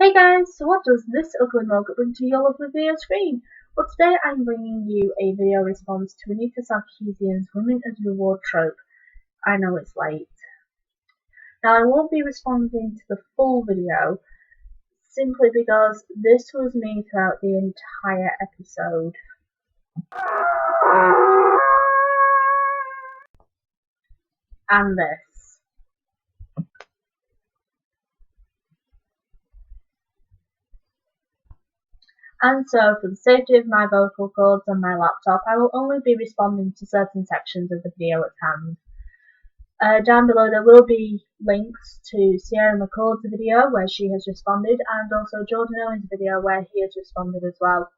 Hey guys, so what does this ugly mug bring to your lovely video screen? Well, today I'm bringing you a video response to Anita Women as Reward trope. I know it's late. Now I won't be responding to the full video, simply because this was me throughout the entire episode. And this. And so, for the safety of my vocal cords and my laptop, I will only be responding to certain sections of the video at hand. Down below there will be links to Sierra McCord's video where she has responded, and also Jordan Owen's video where he has responded as well.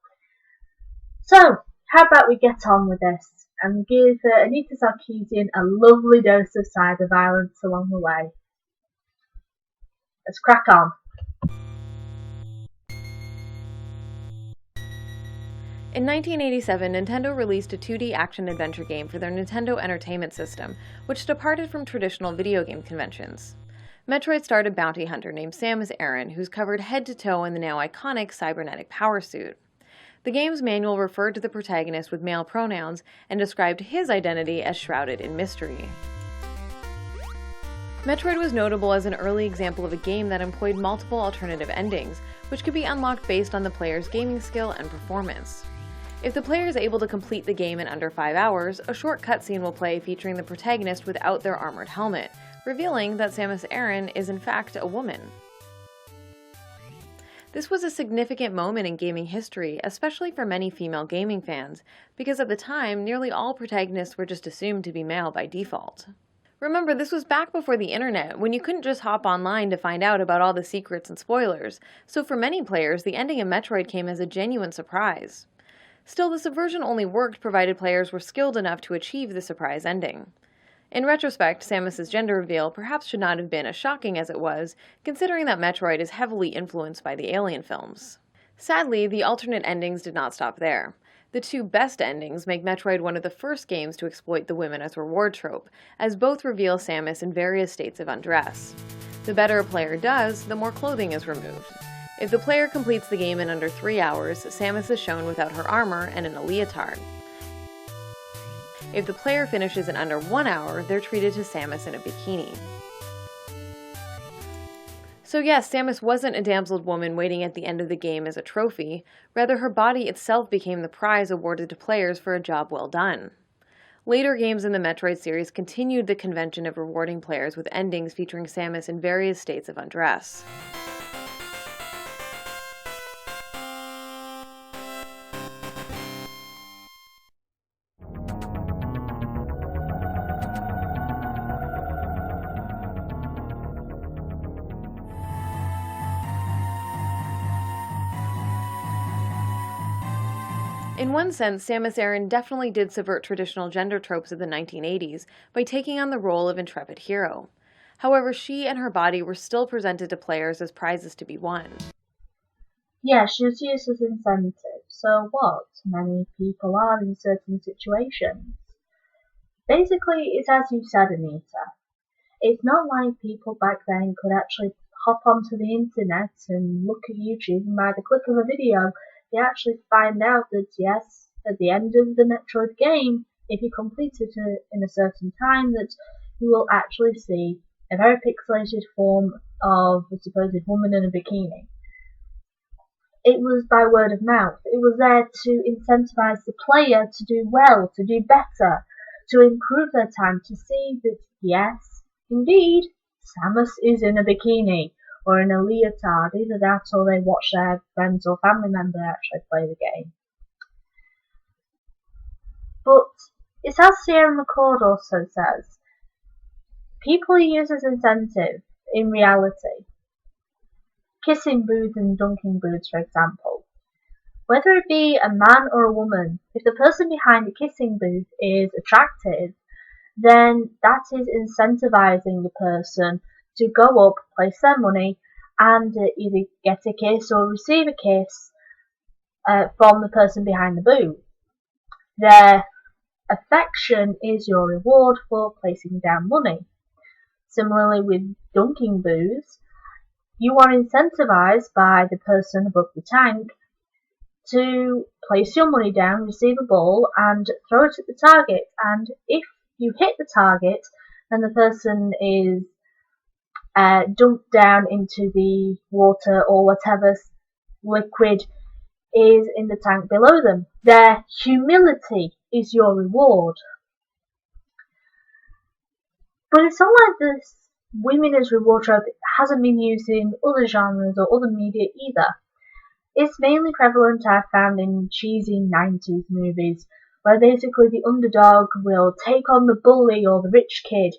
So, how about we get on with this and give Anita Sarkeesian a lovely dose of cyber violence along the way. Let's crack on. In 1987, Nintendo released a 2D action-adventure game for their Nintendo Entertainment System, which departed from traditional video game conventions. Metroid starred a bounty hunter named Samus Aran, who's covered head to toe in the now iconic cybernetic power suit. The game's manual referred to the protagonist with male pronouns and described his identity as shrouded in mystery. Metroid was notable as an early example of a game that employed multiple alternative endings, which could be unlocked based on the player's gaming skill and performance. If the player is able to complete the game in under 5 hours, a short cutscene will play featuring the protagonist without their armored helmet, revealing that Samus Aran is in fact a woman. This was a significant moment in gaming history, especially for many female gaming fans, because at the time, nearly all protagonists were just assumed to be male by default. Remember, this was back before the internet, when you couldn't just hop online to find out about all the secrets and spoilers, so for many players, the ending of Metroid came as a genuine surprise. Still, the subversion only worked provided players were skilled enough to achieve the surprise ending. In retrospect, Samus's gender reveal perhaps should not have been as shocking as it was, considering that Metroid is heavily influenced by the Alien films. Sadly, the alternate endings did not stop there. The two best endings make Metroid one of the first games to exploit the women as reward trope, as both reveal Samus in various states of undress. The better a player does, the more clothing is removed. If the player completes the game in under 3 hours, Samus is shown without her armor and in a leotard. If the player finishes in under 1 hour, they're treated as Samus in a bikini. So yes, Samus wasn't a damseled woman waiting at the end of the game as a trophy, rather her body itself became the prize awarded to players for a job well done. Later games in the Metroid series continued the convention of rewarding players with endings featuring Samus in various states of undress. In one sense, Samus Aran definitely did subvert traditional gender tropes of the 1980s by taking on the role of intrepid hero. However, she and her body were still presented to players as prizes to be won. Yeah, she was used as incentive, so what? Many people are in certain situations. Basically, it's as you said, Anita. It's not like people back then could actually hop onto the internet and look at YouTube and by the click of a video, they actually find out that yes, at the end of the Metroid game, if you complete it in a certain time, that you will actually see a very pixelated form of a supposed woman in a bikini. It was by word of mouth. It was there to incentivize the player to do well, to do better, to improve their time, to see that yes, indeed, Samus is in a bikini or in a leotard. Either that or they watch their friends or family member actually play the game. But it's as Sierra McCord also says, people use as incentive in reality. Kissing booths and dunking booths, for example. Whether it be a man or a woman, if the person behind the kissing booth is attractive, then that is incentivizing the person to go up, place their money, and either get a kiss or receive a kiss from the person behind the booth. Their affection is your reward for placing down money. Similarly with dunking booths, You are incentivized by the person above the tank to place your money down, receive a ball, and throw it at the target. And if you hit the target, then the person is dumped down into the water or whatever liquid is in the tank below them. Their humility is your reward. But it's not like this women as reward trope hasn't been used in other genres or other media either. It's mainly prevalent, I've found, in cheesy 90s movies, where basically the underdog will take on the bully or the rich kid,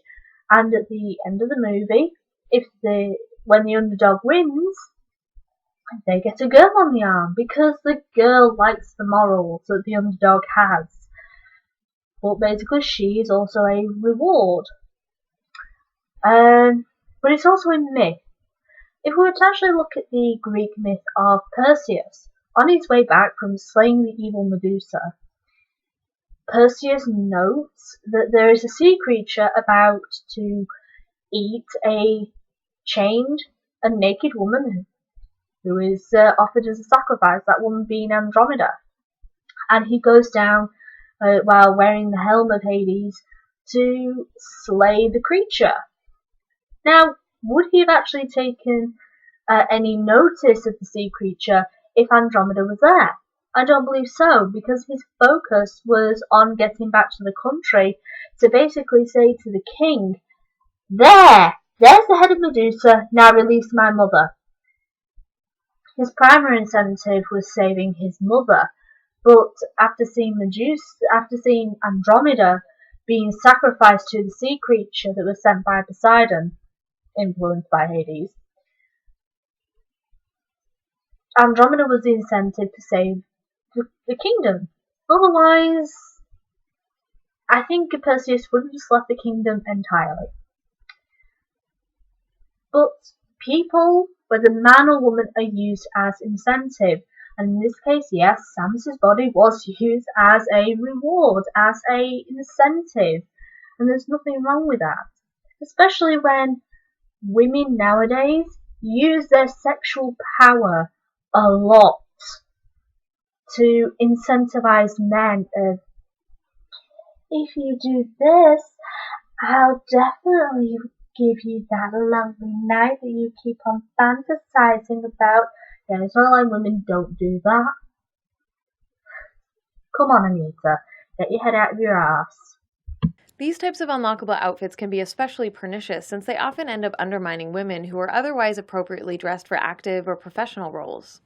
and at the end of the movie, when the underdog wins, they get a girl on the arm, because the girl likes the morals that the underdog has. But basically she is also a reward. But it's also a myth. If we were to actually look at the Greek myth of Perseus, on his way back from slaying the evil Medusa, Perseus notes that there is a sea creature about to eat a chained and naked woman who is offered as a sacrifice, that woman being Andromeda. And he goes down while wearing the helm of Hades to slay the creature. Now, would he have actually taken any notice of the sea creature if Andromeda was there? I don't believe so, because his focus was on getting back to the country to basically say to the king, there's the head of Medusa, now release my mother. His primary incentive was saving his mother, but after seeing Andromeda being sacrificed to the sea creature that was sent by Poseidon, influenced by Hades, Andromeda was the incentive to save the kingdom. Otherwise, I think Perseus would have just left the kingdom entirely. But people, whether man or woman, are used as incentive. And in this case, yes, Samus's body was used as a reward, as a incentive. And there's nothing wrong with that. Especially when women nowadays use their sexual power a lot to incentivize men of, if you do this, I'll definitely give you that lovely night that you keep on fantasizing about. Yeah, it's not like women don't do that. Come on, Anita, get your head out of your ass. These types of unlockable outfits can be especially pernicious since they often end up undermining women who are otherwise appropriately dressed for active or professional roles.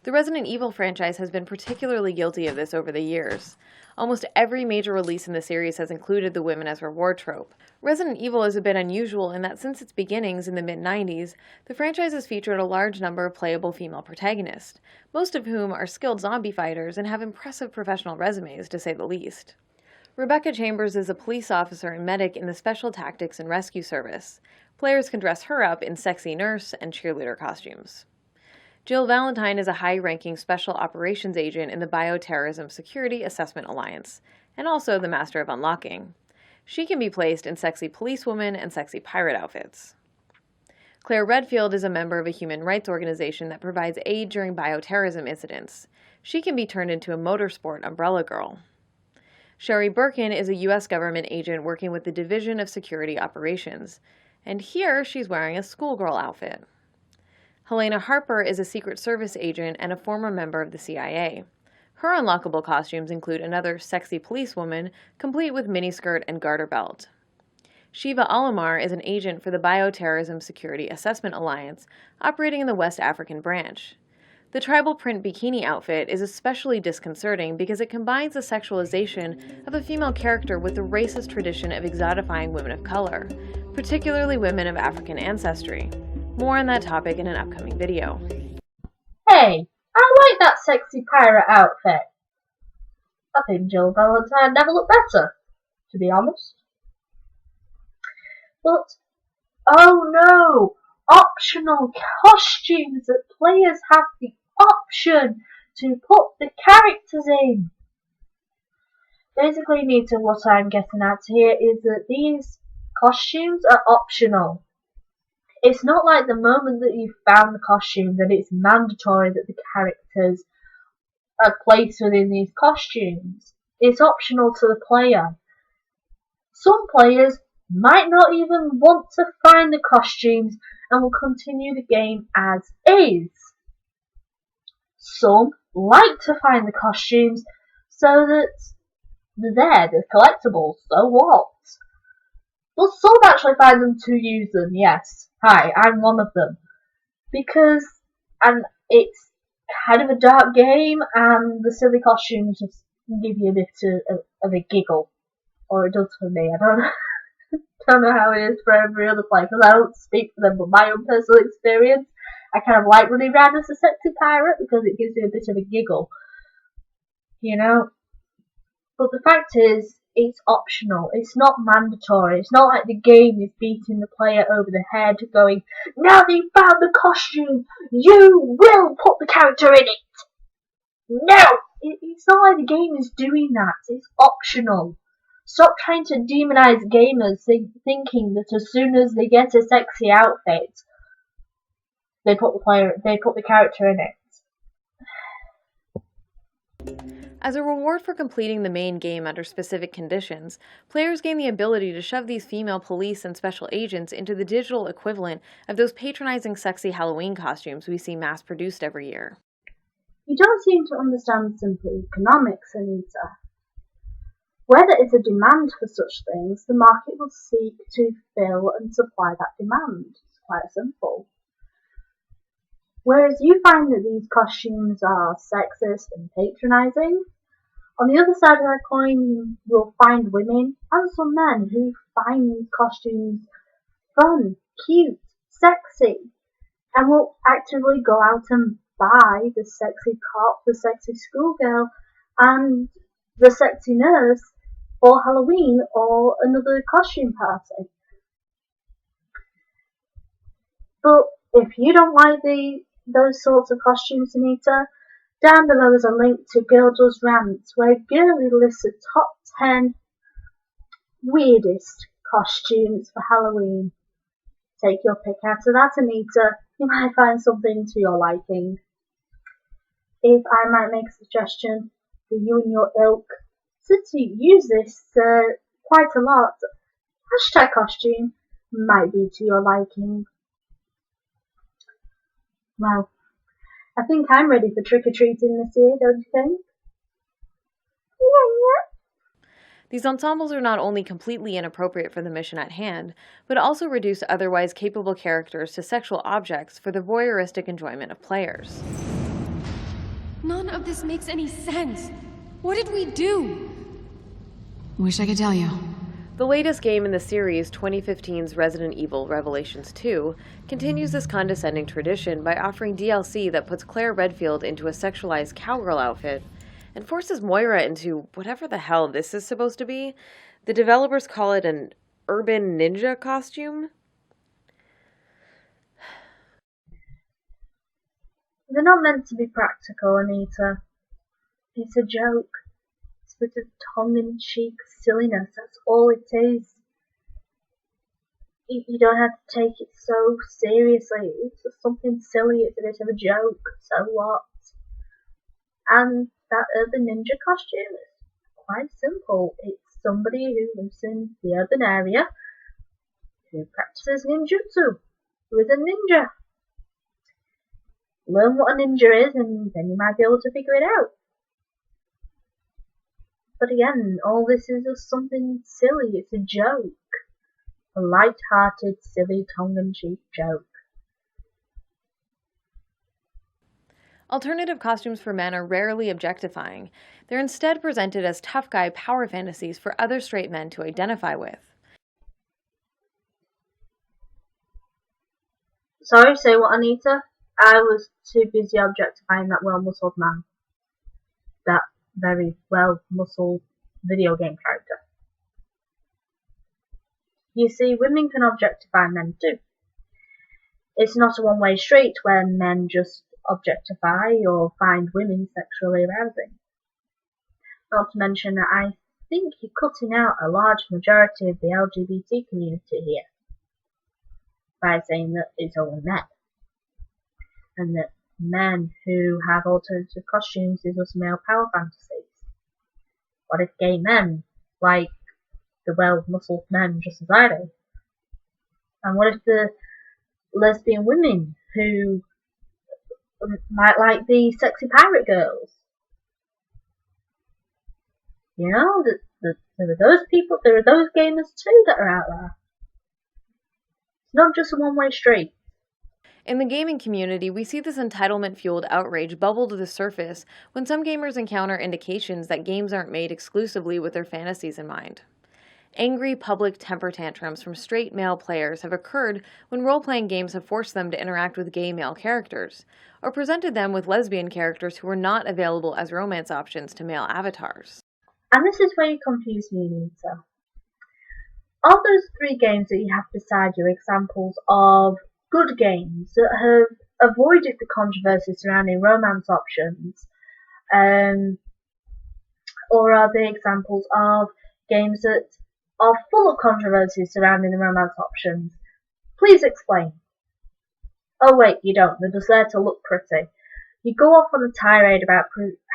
The Resident Evil franchise has been particularly guilty of this over the years. Almost every major release in the series has included the women as reward trope. Resident Evil is a bit unusual in that since its beginnings in the mid-90s, the franchise has featured a large number of playable female protagonists, most of whom are skilled zombie fighters and have impressive professional resumes, to say the least. Rebecca Chambers is a police officer and medic in the Special Tactics and Rescue Service. Players can dress her up in sexy nurse and cheerleader costumes. Jill Valentine is a high-ranking Special Operations Agent in the Bioterrorism Security Assessment Alliance, and also the Master of Unlocking. She can be placed in sexy policewoman and sexy pirate outfits. Claire Redfield is a member of a human rights organization that provides aid during bioterrorism incidents. She can be turned into a motorsport umbrella girl. Sherry Birkin is a U.S. government agent working with the Division of Security Operations, and here she's wearing a schoolgirl outfit. Helena Harper is a Secret Service agent and a former member of the CIA. Her unlockable costumes include another sexy policewoman, complete with miniskirt and garter belt. Shiva Alamar is an agent for the Bioterrorism Security Assessment Alliance, operating in the West African branch. The tribal print bikini outfit is especially disconcerting because it combines the sexualization of a female character with the racist tradition of exotifying women of color, particularly women of African ancestry. More on that topic in an upcoming video. Hey, I like that sexy pirate outfit. I think Jill Valentine never looked better, to be honest. But, oh no! Optional costumes that players have the option to put the characters in. Basically, Anita, what I'm getting at here is that these costumes are optional. It's not like the moment that you've found the costume that it's mandatory that the characters are placed within these costumes. It's optional to the player. Some players might not even want to find the costumes and will continue the game as is. Some like to find the costumes so that they're collectibles, so what? But some actually find them to use them, yes. Hi, I'm one of them. Because, and it's kind of a dark game, and the silly costumes just give you a bit of a giggle. Or it does for me, I don't know how it is for every other player, because I don't speak for them, but my own personal experience, I kind of like running around as a sexy pirate, because it gives you a bit of a giggle. You know? But the fact is, it's optional. It's not mandatory. It's not like the game is beating the player over the head, going, now that you've found the costume, you will put the character in it. No! It's not like the game is doing that. It's optional. Stop trying to demonize gamers thinking that as soon as they get a sexy outfit, they put the character in it. As a reward for completing the main game under specific conditions, players gain the ability to shove these female police and special agents into the digital equivalent of those patronizing sexy Halloween costumes we see mass-produced every year. You don't seem to understand simple economics, Anita. Where there is a demand for such things, the market will seek to fill and supply that demand. It's quite simple. Whereas you find that these costumes are sexist and patronizing, on the other side of that coin, you'll find women and some men who find these costumes fun, cute, sexy, and will actively go out and buy the sexy cop, the sexy schoolgirl, and the sexy nurse for Halloween or another costume party. But if you don't like those sorts of costumes, Anita, down below is a link to Girl Does Rants, where Girlie lists the top 10 weirdest costumes for Halloween. Take your pick out of that, Anita. You might find something to your liking. If I might make a suggestion for you and your ilk, since you use this quite a lot, hashtag costume might be to your liking. Well, I think I'm ready for trick-or-treating this year, don't you think? Yeah. These ensembles are not only completely inappropriate for the mission at hand, but also reduce otherwise capable characters to sexual objects for the voyeuristic enjoyment of players. None of this makes any sense. What did we do? Wish I could tell you. The latest game in the series, 2015's Resident Evil Revelations 2, continues this condescending tradition by offering DLC that puts Claire Redfield into a sexualized cowgirl outfit and forces Moira into whatever the hell this is supposed to be. The developers call it an urban ninja costume. They're not meant to be practical, Anita. It's a joke. It's a bit of tongue-in-cheek silliness, that's all it is. You don't have to take it so seriously. It's just something silly, it's a bit of a joke, so what? And that urban ninja costume is quite simple. It's somebody who lives in the urban area who practices ninjutsu, who is a ninja. Learn what a ninja is and then you might be able to figure it out. But again, all this is just something silly, it's a joke. A light-hearted, silly, tongue-in-cheek joke. Alternative costumes for men are rarely objectifying. They're instead presented as tough guy power fantasies for other straight men to identify with. Sorry, say what, Anita? I was too busy objectifying that well-muscled man. That very well-muscled video game character. You see, women can objectify men too. It's not a one-way street where men just objectify or find women sexually arousing. Not to mention that I think you're cutting out a large majority of the LGBT community here. by saying that it's only men, and that men who have alternative costumes is just male power fantasies. What if gay men like the well-muscled men just as I do? And what if the lesbian women who might like the sexy pirate girls? You know, there are those people, there are those gamers too that are out there. It's not just a one-way street. In the gaming community, we see this entitlement-fueled outrage bubble to the surface when some gamers encounter indications that games aren't made exclusively with their fantasies in mind. Angry public temper tantrums from straight male players have occurred when role-playing games have forced them to interact with gay male characters, or presented them with lesbian characters who were not available as romance options to male avatars. And this is where you confuse me, Anita. Are those 3 games that you have beside you examples of good games that have avoided the controversy surrounding romance options? Or are they examples of games that are full of controversy surrounding the romance options? Please explain. Oh wait, you don't. They're just there to look pretty. You go off on a tirade about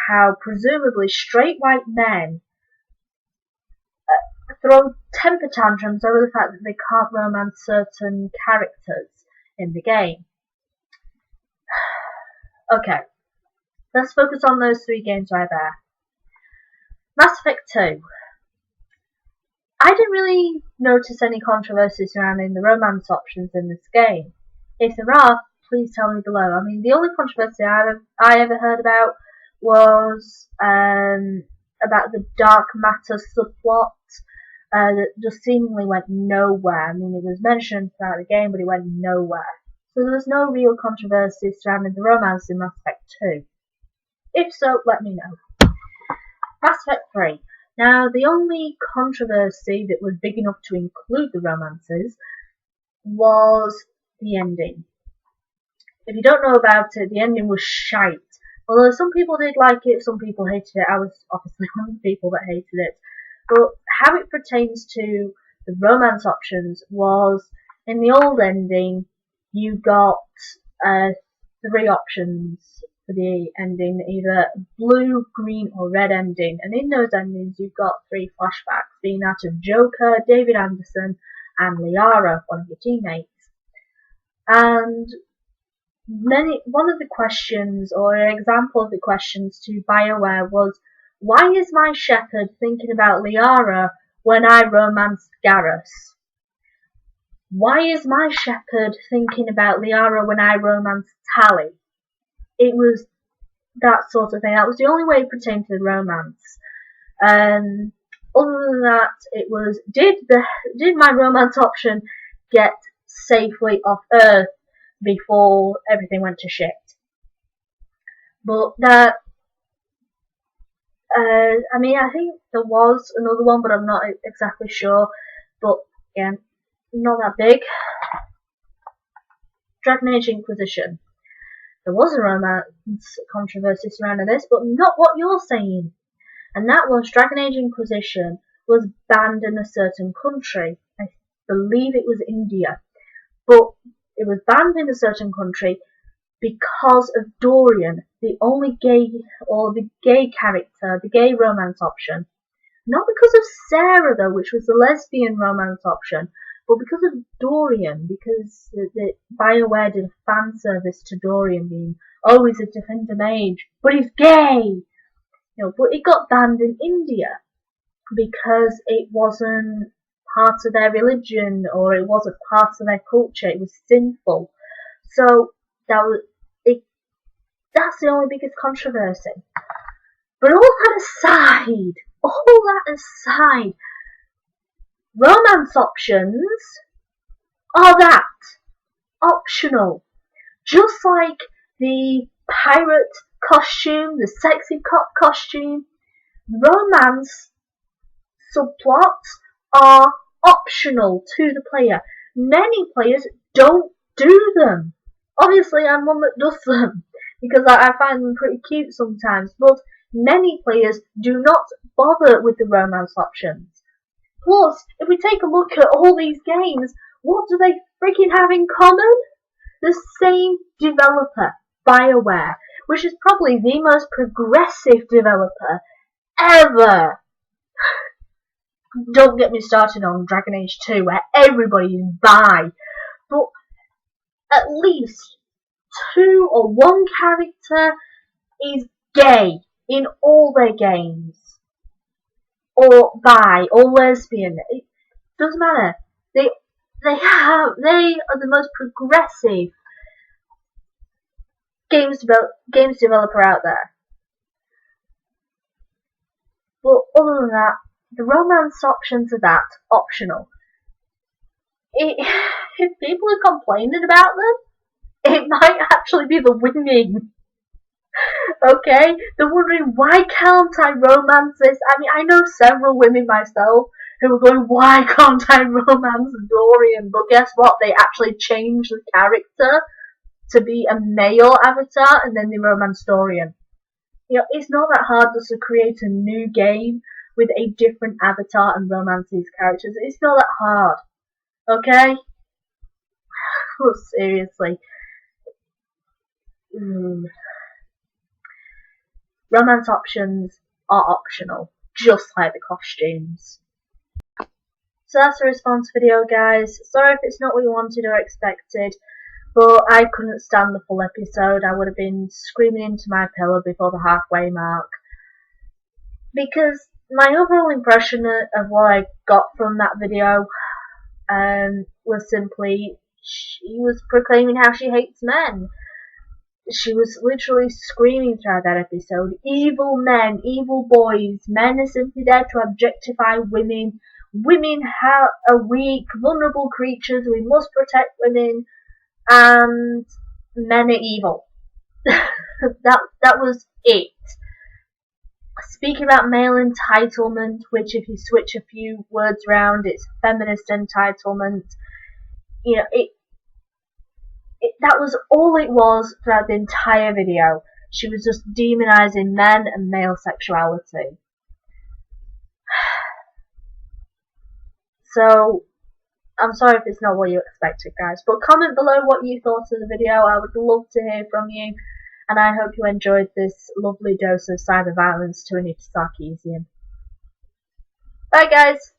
how presumably straight white men throw temper tantrums over the fact that they can't romance certain characters in the game. Okay, let's focus on those 3 games right there. Mass Effect 2. I didn't really notice any controversy surrounding the romance options in this game. If there are, please tell me below. I mean, the only controversy I ever heard about was about the dark matter subplot that just seemingly went nowhere. I mean, it was mentioned throughout the game, but it went nowhere. So there was no real controversy surrounding the romance in Mass Effect 2. If so, let me know. Mass Effect 3. Now, the only controversy that was big enough to include the romances was the ending. If you don't know about it, the ending was shite. Although some people did like it, some people hated it. I was obviously one of the people that hated it. But how it pertains to the romance options was, in the old ending, you got 3 options for the ending, either blue, green or red ending. And in those endings you've got 3 flashbacks, being that of Joker, David Anderson and Liara, one of your teammates. And one of the questions, or an example of the questions to BioWare was, why is my Shepard thinking about Liara when I romanced Garrus? Why is my Shepard thinking about Liara when I romanced Tali? It was that sort of thing. That was the only way it pertained to the romance. Other than that, it was, did my romance option get safely off Earth before everything went to shit? But that, I mean, I think there was another one, but I'm not exactly sure. But again, not that big. Dragon Age Inquisition. There was a romance controversy surrounding this, but not what you're saying. And that was Dragon Age Inquisition was banned in a certain country. I believe it was India. But it was banned in a certain country because of Dorian, the only gay, or the gay character, the gay romance option. Not because of Sarah though, which was the lesbian romance option, but because of Dorian, because the BioWare did a fan service to Dorian being, oh, he's a defender mage, but he's gay! You know, but it got banned in India because it wasn't part of their religion, or it wasn't part of their culture, it was sinful. So that's the only biggest controversy. But all that aside, romance options are that, optional. Just like the pirate costume, the sexy cop costume, romance subplots are optional to the player. Many players don't do them. Obviously, I'm one that does them, because I find them pretty cute sometimes, but many players do not bother with the romance options. Plus, if we take a look at all these games, What do they freaking have in common? The same developer, BioWare, which is probably the most progressive developer ever. Don't get me started on Dragon Age 2, where everybody is bi, but at least two or one character is gay in all their games, or bi, or lesbian. It doesn't matter. They are the most progressive games developer out there. But other than that, the romance options are optional. If people are complaining about them, it might actually be the women. Okay? They're wondering, why can't I romance this? I mean, I know several women myself who are going, why can't I romance Dorian? But guess what? They actually changed the character to be a male avatar, and then they romance Dorian. You know, it's not that hard just to create a new game with a different avatar and romance these characters. It's not that hard. Okay? Oh, seriously. Romance options are optional, just like the costumes. So that's the response video, guys. Sorry if it's not what you wanted or expected, but I couldn't stand the full episode. I would have been screaming into my pillow before the halfway mark. Because my overall impression of what I got from that video was simply, she was proclaiming how she hates men. She was literally screaming throughout that episode, evil men, evil boys, men are simply there to objectify women. Women are weak, vulnerable creatures, we must protect women, and men are evil. that was it. Speaking about male entitlement, which if you switch a few words around, it's feminist entitlement. You know, that was all it was throughout the entire video. She was just demonizing men and male sexuality. So, I'm sorry if it's not what you expected, guys, but comment below what you thought of the video. I would love to hear from you, and I hope you enjoyed this lovely dose of cyber violence to Anita Sarkeesian. Bye, guys!